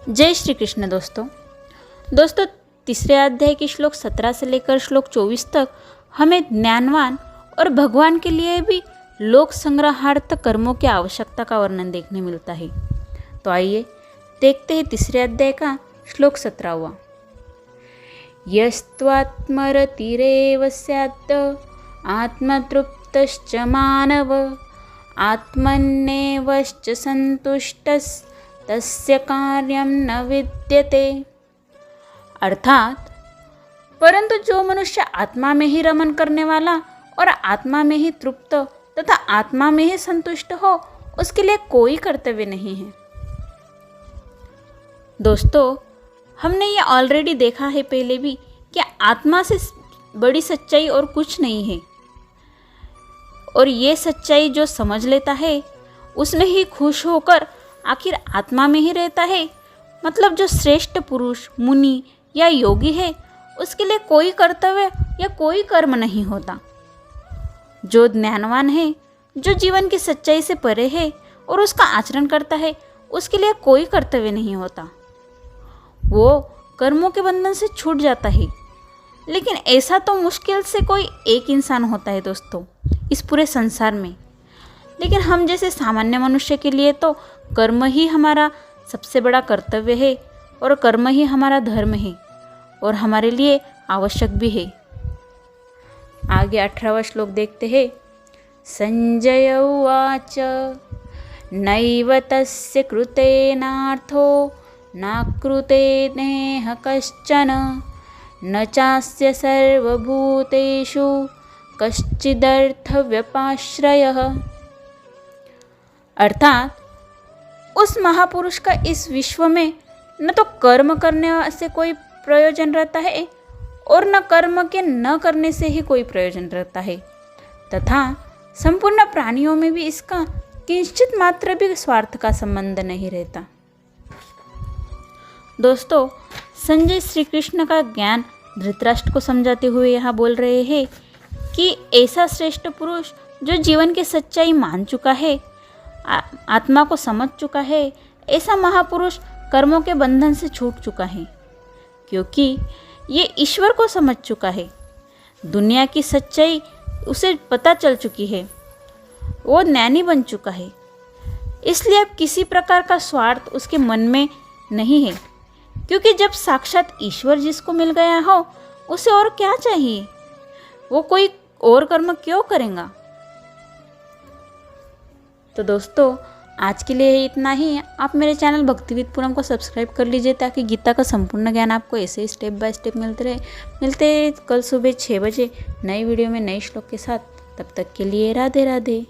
जय श्री कृष्ण दोस्तों तीसरे अध्याय के श्लोक 17 से लेकर श्लोक 24 तक हमें ज्ञानवान और भगवान के लिए भी लोक संग्रहार्थ कर्मों की आवश्यकता का वर्णन देखने मिलता है। तो आइए देखते हैं तीसरे अध्याय का श्लोक 17वां। यस्त्वात्मरतिरेव स्यात् आत्मतृप्तश्च मानव आत्मन्नेवश्च संतुष्टस्तस्य कार्यं न विद्यते। अर्थात परंतु जो मनुष्य आत्मा में ही रमन करने वाला और आत्मा में ही तृप्त तथा आत्मा में ही संतुष्ट हो, उसके लिए कोई कर्तव्य नहीं है। दोस्तों, हमने ये ऑलरेडी देखा है पहले भी कि आत्मा से बड़ी सच्चाई और कुछ नहीं है, और ये सच्चाई जो समझ लेता है उसमें ही खुश होकर आखिर आत्मा में ही रहता है। मतलब जो श्रेष्ठ पुरुष, मुनि या योगी है, उसके लिए कोई कर्तव्य या कोई कर्म नहीं होता। जो ज्ञानवान है, जो जीवन की सच्चाई से परे है और उसका आचरण करता है, उसके लिए कोई कर्तव्य नहीं होता। वो कर्मों के बंधन से छूट जाता है। लेकिन ऐसा तो मुश्किल से कोई एक इंसान होता है दोस्तों इस पूरे संसार में। लेकिन हम जैसे सामान्य मनुष्य के लिए तो कर्म ही हमारा सबसे बड़ा कर्तव्य है और कर्म ही हमारा धर्म है और हमारे लिए आवश्यक भी है। आगे 18वां श्लोक देखते हैं। संजय उवाच नैव तस्य कृतेनार्थो नाकृते नेह कश्चन न चास्य सर्वभूतेषु कश्चिदर्थव्यपाश्रयः। अर्थात उस महापुरुष का इस विश्व में न तो कर्म करने से कोई प्रयोजन रहता है और न कर्म के न करने से ही कोई प्रयोजन रहता है, तथा संपूर्ण प्राणियों में भी इसका किंचित मात्र भी स्वार्थ का संबंध नहीं रहता। दोस्तों, संजय श्री कृष्ण का ज्ञान धृतराष्ट्र को समझाते हुए यहाँ बोल रहे हैं कि ऐसा श्रेष्ठ पुरुष जो जीवन की सच्चाई मान चुका है, आत्मा को समझ चुका है, ऐसा महापुरुष कर्मों के बंधन से छूट चुका है, क्योंकि ये ईश्वर को समझ चुका है। दुनिया की सच्चाई उसे पता चल चुकी है, वो ज्ञानी बन चुका है। इसलिए अब किसी प्रकार का स्वार्थ उसके मन में नहीं है, क्योंकि जब साक्षात ईश्वर जिसको मिल गया हो, उसे और क्या चाहिए? वो कोई और कर्म क्यों करेगा? तो दोस्तों, आज के लिए इतना ही। आप मेरे चैनल भक्तिविद पूनम को सब्सक्राइब कर लीजिए ताकि गीता का संपूर्ण ज्ञान आपको ऐसे ही स्टेप बाय स्टेप मिलते रहे। मिलते हैं कल सुबह 6 बजे नई वीडियो में नए श्लोक के साथ। तब तक के लिए राधे राधे।